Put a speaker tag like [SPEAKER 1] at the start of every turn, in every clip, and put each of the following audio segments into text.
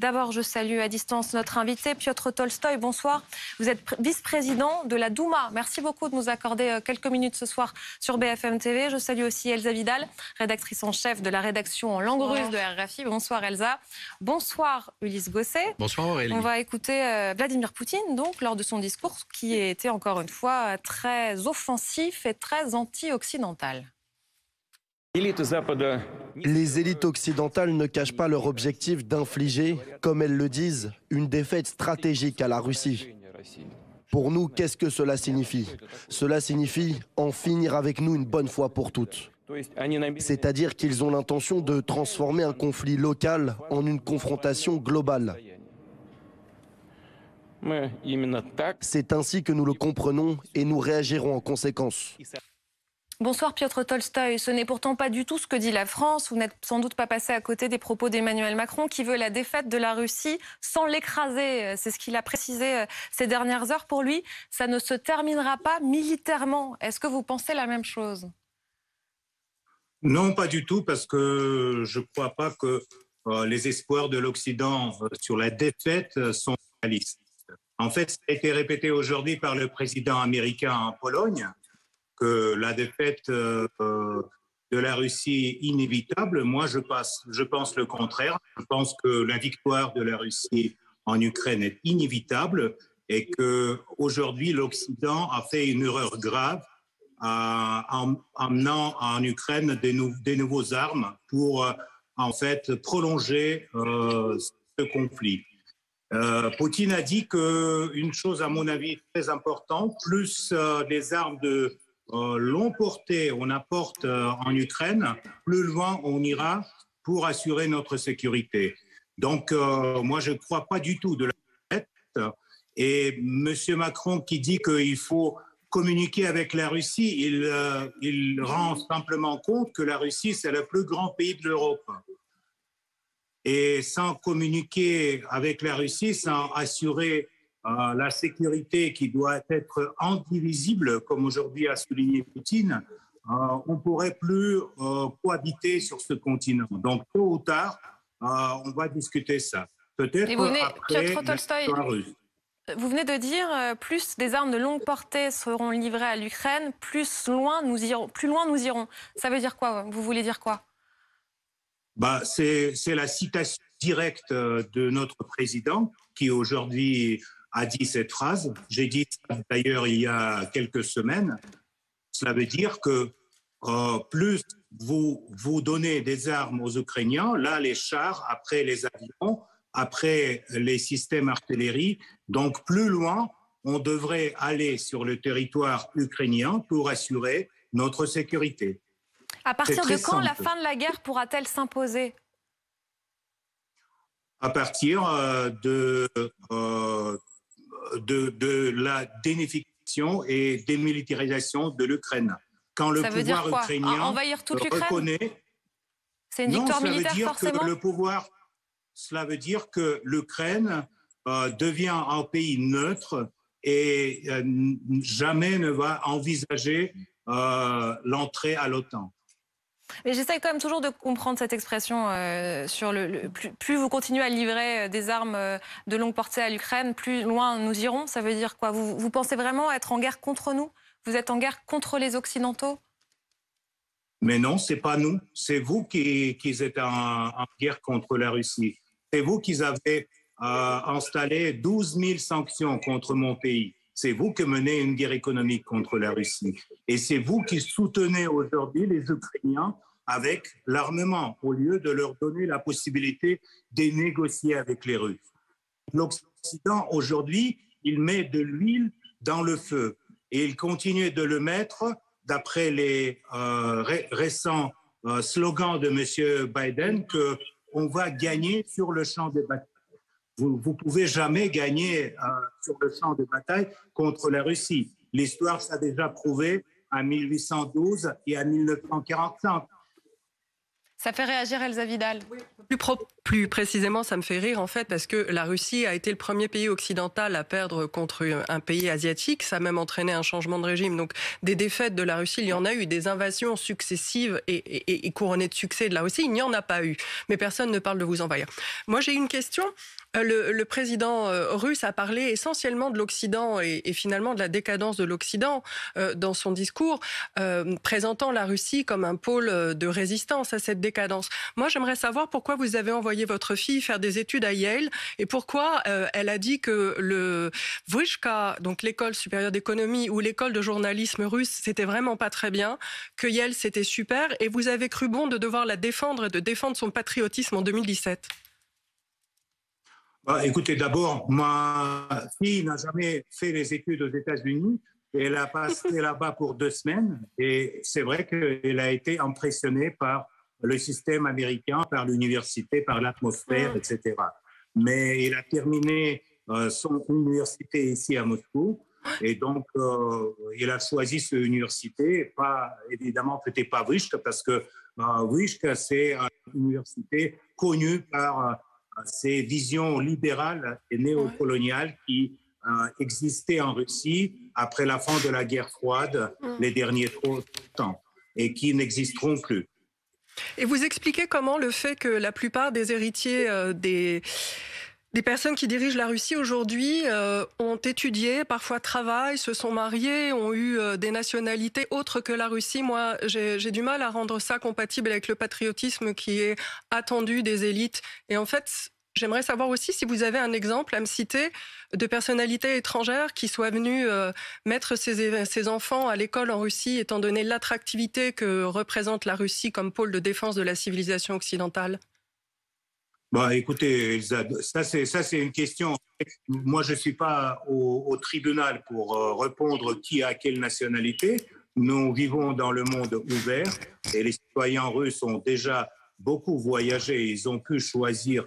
[SPEAKER 1] D'abord, je salue à distance notre invité, Piotr Tolstoï. Bonsoir. Vous êtes vice-président de la Douma. Merci beaucoup de nous accorder quelques minutes ce soir sur BFM TV. Je salue aussi Elsa Vidal, rédactrice en chef de la rédaction en langue russe de RFI. Bonsoir Elsa. Bonsoir Ulysse Gosset.
[SPEAKER 2] Bonsoir Aurélie.
[SPEAKER 1] On va écouter Vladimir Poutine, donc, lors de son discours qui était encore une fois très offensif et très anti-occidental.
[SPEAKER 3] Les élites occidentales ne cachent pas leur objectif d'infliger, comme elles le disent, une défaite stratégique à la Russie. Pour nous, qu'est-ce que cela signifie? Cela signifie en finir avec nous une bonne fois pour toutes. C'est-à-dire qu'ils ont l'intention de transformer un conflit local en une confrontation globale. C'est ainsi que nous le comprenons et nous réagirons en conséquence.
[SPEAKER 1] Bonsoir Piotr Tolstoï. Ce n'est pourtant pas du tout ce que dit la France. Vous n'êtes sans doute pas passé à côté des propos d'Emmanuel Macron qui veut la défaite de la Russie sans l'écraser. C'est ce qu'il a précisé ces dernières heures. Pour lui, ça ne se terminera pas militairement. Est-ce que vous pensez la même chose?
[SPEAKER 4] Non, pas du tout, parce que je ne crois pas que les espoirs de l'Occident sur la défaite sont réalistes. En fait, ça a été répété aujourd'hui par le président américain en Pologne, que la défaite de la Russie est inévitable. Moi, je pense le contraire. Je pense que la victoire de la Russie en Ukraine est inévitable et qu'aujourd'hui, l'Occident a fait une erreur grave en amenant en Ukraine des nouveaux armes pour en fait prolonger ce conflit. Poutine a dit qu'une chose, à mon avis, très importante, plus les armes de longue portée on apporte en Ukraine, plus loin on ira pour assurer notre sécurité. Donc, moi, je ne crois pas du tout de la défaite. Et M. Macron qui dit qu'il faut communiquer avec la Russie, il rend simplement compte que la Russie, c'est le plus grand pays de l'Europe. Et sans communiquer avec la Russie, sans assurer la sécurité qui doit être indivisible, comme aujourd'hui a souligné Poutine, on ne pourrait plus cohabiter sur ce continent. Donc, tôt ou tard, on va discuter ça. Peut-être après
[SPEAKER 1] Piotr Tolstoï, vous venez de dire plus des armes de longue portée seront livrées à l'Ukraine, plus loin nous irons. Ça veut dire quoi? Vous voulez dire quoi?
[SPEAKER 4] C'est la citation directe de notre président qui aujourd'hui a dit cette phrase. J'ai dit ça d'ailleurs il y a quelques semaines. Cela veut dire que plus vous donnez des armes aux Ukrainiens, là les chars, après les avions, après les systèmes artillerie, donc plus loin, on devrait aller sur le territoire ukrainien pour assurer notre sécurité.
[SPEAKER 1] À partir de quand la fin de la guerre pourra-t-elle s'imposer?
[SPEAKER 4] À partir de la dénification et démilitarisation de l'Ukraine. Quand le pouvoir ukrainien
[SPEAKER 1] envahir toute l'Ukraine
[SPEAKER 4] reconnaît...
[SPEAKER 1] C'est une victoire militaire forcément?
[SPEAKER 4] Cela veut dire que l'Ukraine devient un pays neutre et jamais ne va envisager l'entrée à l'OTAN.
[SPEAKER 1] Mais j'essaie quand même toujours de comprendre cette expression sur plus vous continuez à livrer des armes de longue portée à l'Ukraine, plus loin nous irons. Ça veut dire quoi? Vous pensez vraiment être en guerre contre nous? Vous êtes en guerre contre les Occidentaux?
[SPEAKER 4] Mais non, c'est pas nous. C'est vous qui êtes en guerre contre la Russie. C'est vous qui avez installé 12 000 sanctions contre mon pays. C'est vous qui menez une guerre économique contre la Russie. Et c'est vous qui soutenez aujourd'hui les Ukrainiens avec l'armement, au lieu de leur donner la possibilité de négocier avec les Russes. L'Occident, aujourd'hui, il met de l'huile dans le feu. Et il continue de le mettre, d'après les récents slogans de M. Biden, qu'on va gagner sur le champ de bataille. Vous ne pouvez jamais gagner sur le champ de bataille contre la Russie. L'histoire s'est déjà prouvé en 1812 et en 1945.
[SPEAKER 1] Ça fait réagir Elsa Vidal.
[SPEAKER 2] Plus précisément, ça me fait rire en fait parce que la Russie a été le premier pays occidental à perdre contre un pays asiatique. Ça a même entraîné un changement de régime. Donc des défaites de la Russie, il y en a eu. Des invasions successives et couronnées de succès de la Russie, il n'y en a pas eu. Mais personne ne parle de vous envahir. Moi, j'ai une question. Le président russe a parlé essentiellement de l'Occident et finalement de la décadence de l'Occident dans son discours, présentant la Russie comme un pôle de résistance à cette décadence. Moi, j'aimerais savoir pourquoi vous avez envoyé votre fille faire des études à Yale et pourquoi elle a dit que le Vyshka, donc l'école supérieure d'économie ou l'école de journalisme russe, c'était vraiment pas très bien, que Yale c'était super et vous avez cru bon de devoir la défendre et de défendre son patriotisme en 2017.
[SPEAKER 4] Écoutez, d'abord, ma fille n'a jamais fait les études aux États-Unis. Elle a passé là-bas pour 2 semaines et c'est vrai qu'elle a été impressionnée par le système américain, par l'université, par l'atmosphère, etc. Mais elle a terminé son université ici à Moscou et donc elle a choisi cette université, évidemment, peut-être pas Vyshka parce que Vyshka, c'est une université connue par ces visions libérales et néocoloniales qui existaient en Russie après la fin de la guerre froide les derniers temps et qui n'existeront plus.
[SPEAKER 2] Et vous expliquez comment le fait que la plupart des héritiers des personnes qui dirigent la Russie aujourd'hui ont étudié, parfois travaillent, se sont mariés, ont eu des nationalités autres que la Russie. Moi, j'ai du mal à rendre ça compatible avec le patriotisme qui est attendu des élites. Et en fait, j'aimerais savoir aussi si vous avez un exemple à me citer de personnalités étrangères qui soient venues mettre ses enfants à l'école en Russie, étant donné l'attractivité que représente la Russie comme pôle de défense de la civilisation occidentale.
[SPEAKER 4] Écoutez, Elsa, ça c'est une question. Moi, je ne suis pas au tribunal pour répondre qui a quelle nationalité. Nous vivons dans le monde ouvert et les citoyens russes ont déjà beaucoup voyagé. Ils ont pu choisir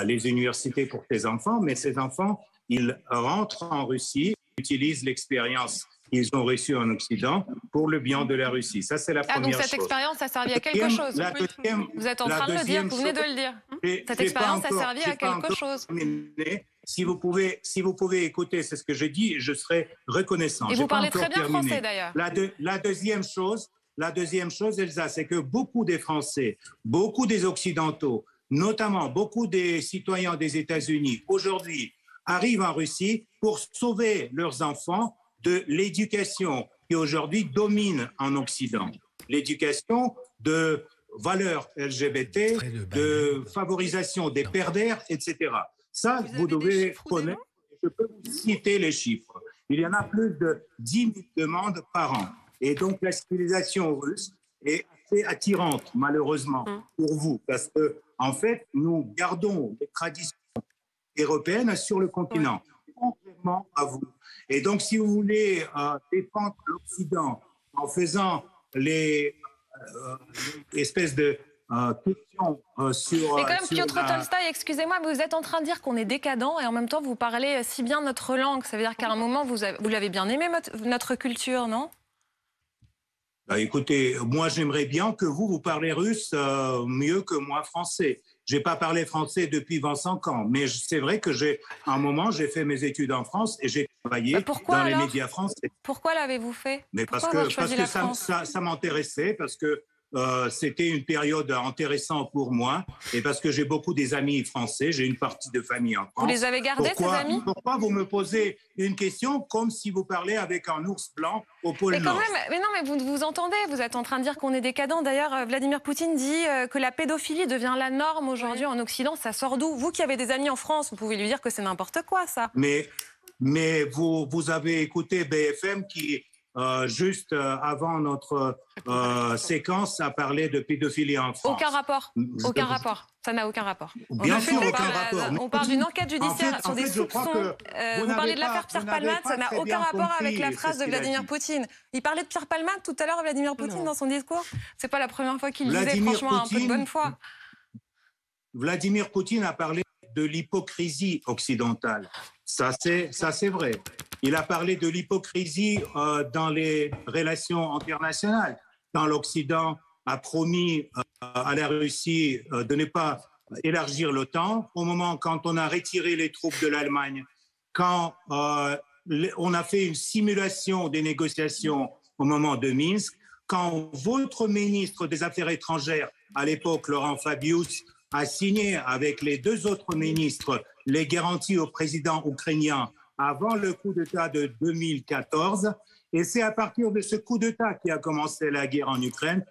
[SPEAKER 4] les universités pour ces enfants, mais ces enfants, ils rentrent en Russie, utilisent l'expérience qu'ils ont reçue en Occident pour le bien de la Russie. Ça, c'est la première chose.
[SPEAKER 1] Donc cette expérience a servi à quelque chose. Vous êtes en train de le dire, vous venez de le dire. Cette expérience a servi à quelque chose.
[SPEAKER 4] Si vous pouvez écouter, c'est ce que je dis, je serai reconnaissant.
[SPEAKER 1] Et vous parlez très bien français d'ailleurs.
[SPEAKER 4] La deuxième chose, Elsa, c'est que beaucoup des Français, beaucoup des Occidentaux, notamment beaucoup des citoyens des États-Unis, aujourd'hui, arrivent en Russie pour sauver leurs enfants de l'éducation qui aujourd'hui domine en Occident. L'éducation de valeurs LGBT, de favorisation des pervers, etc. Ça, vous devez connaître. Je peux vous citer les chiffres. Il y en a plus de 10 000 demandes par an. Et donc, la civilisation russe est assez attirante, malheureusement, pour vous. Parce que, en fait, nous gardons les traditions européennes sur le continent, contrairement à vous. Et donc, si vous voulez défendre l'Occident en faisant les espèces de questions sur...
[SPEAKER 1] Mais quand même, Piotr Tolstoï, excusez-moi, mais vous êtes en train de dire qu'on est décadent et en même temps, vous parlez si bien notre langue. Ça veut dire qu'à un moment, vous l'avez bien aimé, notre culture, non ?
[SPEAKER 4] Écoutez, moi, j'aimerais bien que vous parlez russe mieux que moi français. Je n'ai pas parlé français depuis 25 ans, mais c'est vrai que à un moment, j'ai fait mes études en France et j'ai travaillé dans les médias français.
[SPEAKER 1] Pourquoi l'avez-vous fait?
[SPEAKER 4] Mais parce que ça m'intéressait, parce que c'était une période intéressante pour moi et parce que j'ai beaucoup des amis français, j'ai une partie de famille en France.
[SPEAKER 1] Vous les avez gardés, ces amis?
[SPEAKER 4] Pourquoi vous me posez une question comme si vous parliez avec un ours blanc au pôle Nord?
[SPEAKER 1] Mais non, mais vous entendez, vous êtes en train de dire qu'on est décadent. D'ailleurs, Vladimir Poutine dit que la pédophilie devient la norme aujourd'hui en Occident. Ça sort d'où? Vous qui avez des amis en France, vous pouvez lui dire que c'est n'importe quoi, ça.
[SPEAKER 4] Mais vous avez écouté BFM qui... juste avant notre séquence, a parlé de pédophilie en France.
[SPEAKER 1] Aucun rapport. Aucun rapport. Ça n'a aucun rapport.
[SPEAKER 4] Bien sûr, aucun rapport.
[SPEAKER 1] On parle d'une enquête judiciaire sur des soupçons. Vous parlez de l'affaire Pierre Palmade, ça n'a aucun rapport avec la phrase de Vladimir Poutine. Il parlait de Pierre Palmade tout à l'heure, Vladimir Poutine, dans son discours. C'est pas la première fois qu'il le disait, franchement, un peu de bonne foi.
[SPEAKER 4] Vladimir Poutine a parlé de l'hypocrisie occidentale. Ça, c'est vrai. Il a parlé de l'hypocrisie dans les relations internationales. Quand l'Occident a promis à la Russie de ne pas élargir l'OTAN au moment quand on a retiré les troupes de l'Allemagne, quand on a fait une simulation des négociations au moment de Minsk, quand votre ministre des Affaires étrangères, à l'époque Laurent Fabius, a signé avec les deux autres ministres les garanties au président ukrainien avant le coup d'État de 2014. Et c'est à partir de ce coup d'État qui a commencé la guerre en Ukraine.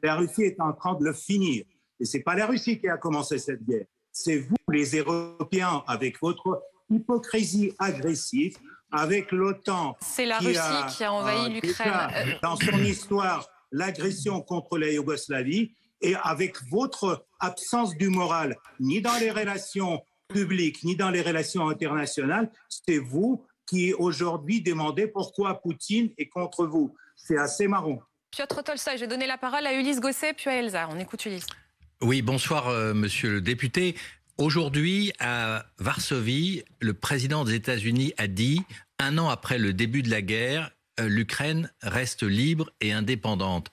[SPEAKER 4] La Russie est en train de le finir. Et ce n'est pas la Russie qui a commencé cette guerre. C'est vous, les Européens, avec votre hypocrisie agressive, avec l'OTAN.
[SPEAKER 1] C'est la Russie qui a envahi l'Ukraine.
[SPEAKER 4] Dans son histoire, l'agression contre la Yougoslavie, et avec votre absence du moral, ni dans les relations publiques, ni dans les relations internationales, c'est vous qui aujourd'hui demandez pourquoi Poutine est contre vous. C'est assez marrant.
[SPEAKER 1] Piotr Tolstoï, j'ai donné la parole à Ulysse Gosset, puis à Elsa. On écoute Ulysse.
[SPEAKER 5] Oui, bonsoir, monsieur le député. Aujourd'hui, à Varsovie, le président des États-Unis a dit, 1 an après le début de la guerre, l'Ukraine reste libre et indépendante.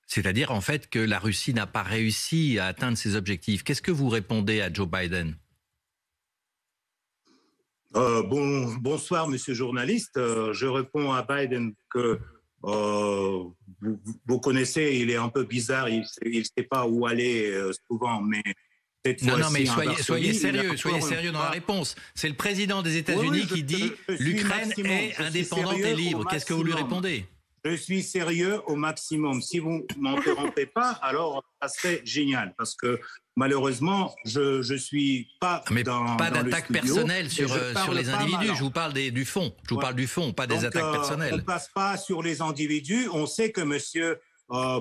[SPEAKER 5] C'est-à-dire, en fait, que la Russie n'a pas réussi à atteindre ses objectifs. Qu'est-ce que vous répondez à Joe Biden ?
[SPEAKER 4] Bonsoir, monsieur journaliste. Je réponds à Biden que vous connaissez, il est un peu bizarre, il ne sait pas où aller souvent, mais
[SPEAKER 5] non, mais soyez sérieux dans la réponse. C'est le président des États-Unis qui dit l'Ukraine est indépendante et libre. Qu'est-ce que vous lui répondez ?
[SPEAKER 4] Je suis sérieux au maximum. Si vous ne m'interrompez pas, alors ça serait génial. Parce que malheureusement, je ne suis pas dans
[SPEAKER 5] d'attaque personnelle sur les individus. Je vous parle du fond. Je vous parle du fond, pas des attaques personnelles.
[SPEAKER 4] On ne passe pas sur les individus. On sait que monsieur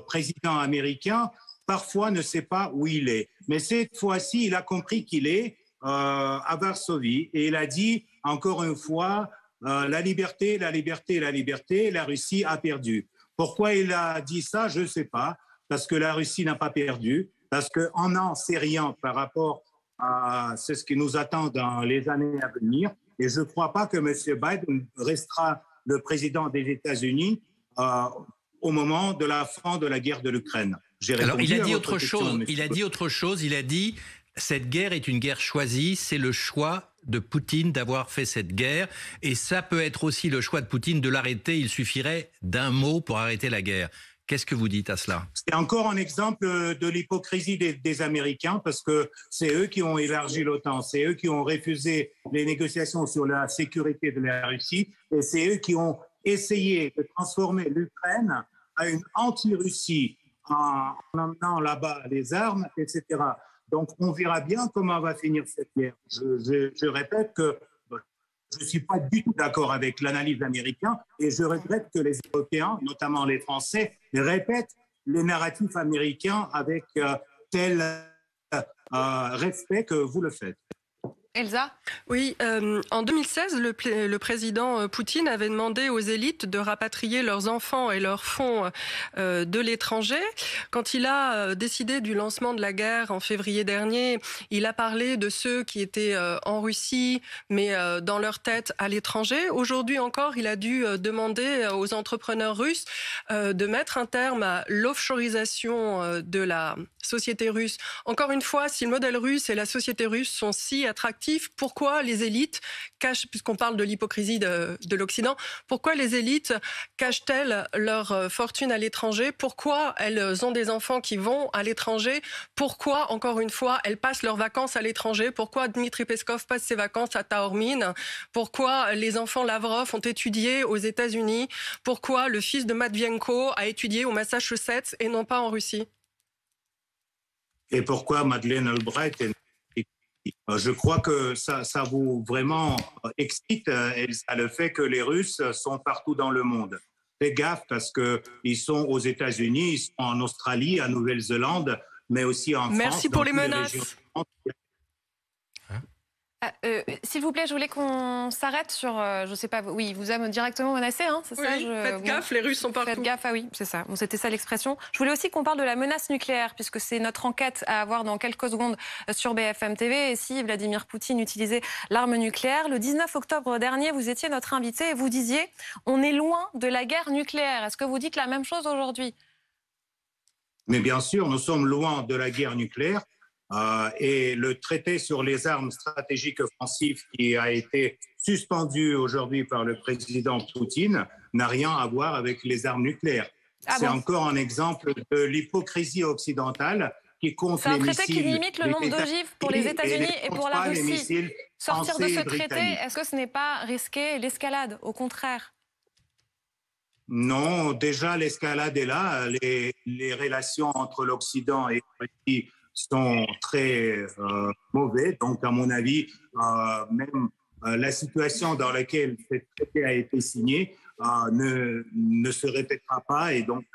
[SPEAKER 4] président américain, parfois ne sait pas où il est. Mais cette fois-ci, il a compris qu'il est à Varsovie. Et il a dit, encore une fois, la liberté, la liberté, la liberté, la Russie a perdu. Pourquoi il a dit ça, je ne sais pas. Parce que la Russie n'a pas perdu. Parce qu'on n'en sait rien par rapport à ce qui nous attend dans les années à venir. Et je ne crois pas que M. Biden restera le président des États-Unis au moment de la fin de la guerre de l'Ukraine.
[SPEAKER 5] Alors, il a dit autre chose. Il a dit cette guerre est une guerre choisie. C'est le choix de Poutine d'avoir fait cette guerre. Et ça peut être aussi le choix de Poutine de l'arrêter. Il suffirait d'un mot pour arrêter la guerre. Qu'est-ce que vous dites à cela ?
[SPEAKER 4] C'est encore un exemple de l'hypocrisie des Américains parce que c'est eux qui ont élargi l'OTAN, c'est eux qui ont refusé les négociations sur la sécurité de la Russie et c'est eux qui ont essayé de transformer l'Ukraine à une anti-Russie en emmenant là-bas les armes, etc. Donc on verra bien comment va finir cette guerre. Je répète que je ne suis pas du tout d'accord avec l'analyse américaine et je regrette que les Européens, notamment les Français, répètent les narratifs américains avec tel respect que vous le faites.
[SPEAKER 1] Elsa ?
[SPEAKER 2] Oui, en 2016, le président Poutine avait demandé aux élites de rapatrier leurs enfants et leurs fonds de l'étranger. Quand il a décidé du lancement de la guerre en février dernier, il a parlé de ceux qui étaient en Russie, mais dans leur tête à l'étranger. Aujourd'hui encore, il a dû demander aux entrepreneurs russes de mettre un terme à l'offshoreisation de la société russe. Encore une fois, si le modèle russe et la société russe sont si attractifs, pourquoi les élites cachent, puisqu'on parle de l'hypocrisie de l'Occident, pourquoi les élites cachent-elles leur fortune à l'étranger ? Pourquoi elles ont des enfants qui vont à l'étranger ? Pourquoi, encore une fois, elles passent leurs vacances à l'étranger ? Pourquoi Dmitri Peskov passe ses vacances à Taormine ? Pourquoi les enfants Lavrov ont étudié aux États-Unis ? Pourquoi le fils de Matvienko a étudié au Massachusetts et non pas en Russie ?
[SPEAKER 4] Et pourquoi Madeleine Albright est... Je crois que ça vous vraiment excite le fait que les Russes sont partout dans le monde. Faites gaffe parce qu'ils sont aux États-Unis, ils sont en Australie, en Nouvelle-Zélande, mais aussi en France.
[SPEAKER 2] Merci pour les menaces.
[SPEAKER 1] S'il vous plaît, je voulais qu'on s'arrête sur, je sais pas, oui, il vous a directement menacé, hein, c'est ça ?
[SPEAKER 2] Faites gaffe, les Russes sont partout.
[SPEAKER 1] Faites gaffe, ah oui, c'est ça. Bon, c'était ça l'expression. Je voulais aussi qu'on parle de la menace nucléaire, puisque c'est notre enquête à avoir dans quelques secondes sur BFM TV. Et si Vladimir Poutine utilisait l'arme nucléaire, le 19 octobre dernier, vous étiez notre invité et vous disiez « On est loin de la guerre nucléaire ». Est-ce que vous dites la même chose aujourd'hui ?
[SPEAKER 4] Mais bien sûr, nous sommes loin de la guerre nucléaire. Et le traité sur les armes stratégiques offensives qui a été suspendu aujourd'hui par le président Poutine n'a rien à voir avec les armes nucléaires. C'est encore un exemple de l'hypocrisie occidentale qui compte les missiles.
[SPEAKER 1] C'est un traité qui limite le nombre d'ogives pour les États-Unis et pour la Russie. Sortir de ce traité, est-ce que ce n'est pas risquer l'escalade, au contraire?
[SPEAKER 4] Non, déjà l'escalade est là. Les relations entre l'Occident et la Russie sont très mauvais. Donc, à mon avis, même la situation dans laquelle ce traité a été signé ne se répétera pas. Et donc,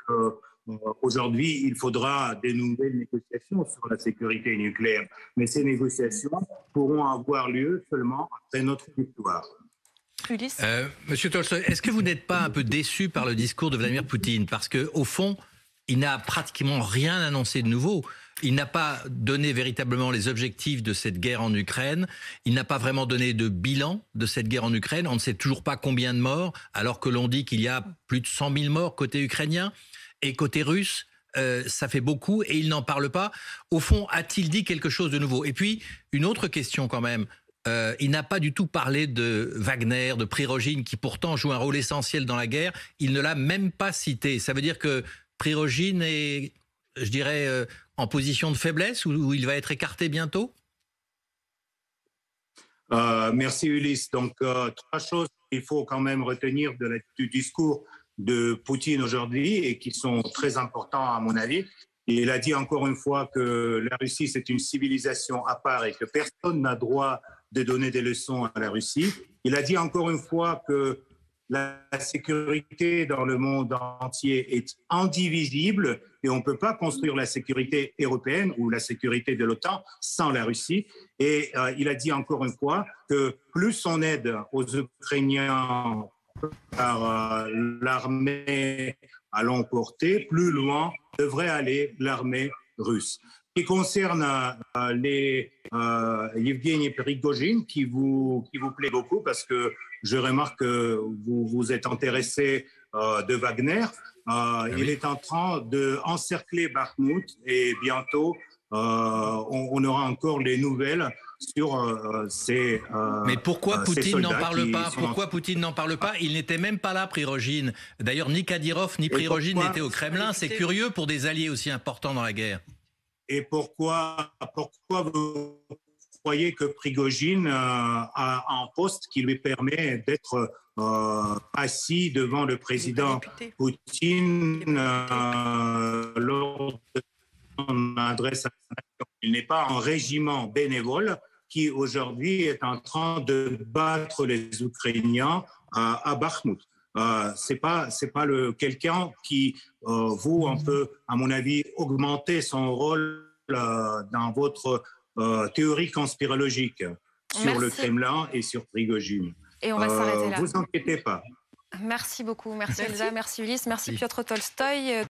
[SPEAKER 4] aujourd'hui, il faudra des nouvelles négociations sur la sécurité nucléaire. Mais ces négociations pourront avoir lieu seulement après notre victoire.
[SPEAKER 5] Monsieur Tolstoï, est-ce que vous n'êtes pas un peu déçu par le discours de Vladimir Poutine? Parce qu'au fond, il n'a pratiquement rien annoncé de nouveau. Il n'a pas donné véritablement les objectifs de cette guerre en Ukraine. Il n'a pas vraiment donné de bilan de cette guerre en Ukraine. On ne sait toujours pas combien de morts, alors que l'on dit qu'il y a plus de 100 000 morts côté ukrainien et côté russe. Ça fait beaucoup et il n'en parle pas. Au fond, a-t-il dit quelque chose de nouveau? Et puis, une autre question quand même. Il n'a pas du tout parlé de Wagner, de Prigojine, qui pourtant joue un rôle essentiel dans la guerre. Il ne l'a même pas cité. Ça veut dire que Prigojine est, je dirais, en position de faiblesse ou il va être écarté bientôt?
[SPEAKER 4] Merci Ulysse. Donc, trois choses qu'il faut quand même retenir du discours de Poutine aujourd'hui et qui sont très importants à mon avis. Il a dit encore une fois que la Russie, c'est une civilisation à part et que personne n'a droit de donner des leçons à la Russie. Il a dit encore une fois que la sécurité dans le monde entier est indivisible et on ne peut pas construire la sécurité européenne ou la sécurité de l'OTAN sans la Russie. Et il a dit encore une fois que plus on aide aux Ukrainiens par l'armée à l'emporter, plus loin devrait aller l'armée russe. Ce qui concerne Yevgeny Prigojine, qui vous plaît beaucoup parce que je remarque que vous vous êtes intéressé de Wagner. Il est en train d'encercler Bakhmout et bientôt on aura encore les nouvelles sur ces
[SPEAKER 5] Mais pourquoi Poutine n'en parle pas?
[SPEAKER 4] sont...
[SPEAKER 5] Pourquoi Poutine n'en parle pas? Il n'était même pas là, Prigojine. D'ailleurs, ni Kadyrov ni Prigojine n'étaient au Kremlin. C'est curieux pour des alliés aussi importants dans la guerre.
[SPEAKER 4] Et pourquoi vous croyez que Prigojine a un poste qui lui permet d'être assis devant le président Poutine lors de son adresse à la nation? Il n'est pas un régiment bénévole qui aujourd'hui est en train de battre les Ukrainiens à Bakhmout. C'est pas quelqu'un qui vous un peu, à mon avis, augmenter son rôle dans votre théorie conspirologique sur le Kremlin et sur Prigojine.
[SPEAKER 1] Et on va s'arrêter là.
[SPEAKER 4] Vous inquiétez pas.
[SPEAKER 1] Merci beaucoup, merci Elsa, merci Ulysse, merci Piotr Tolstoï.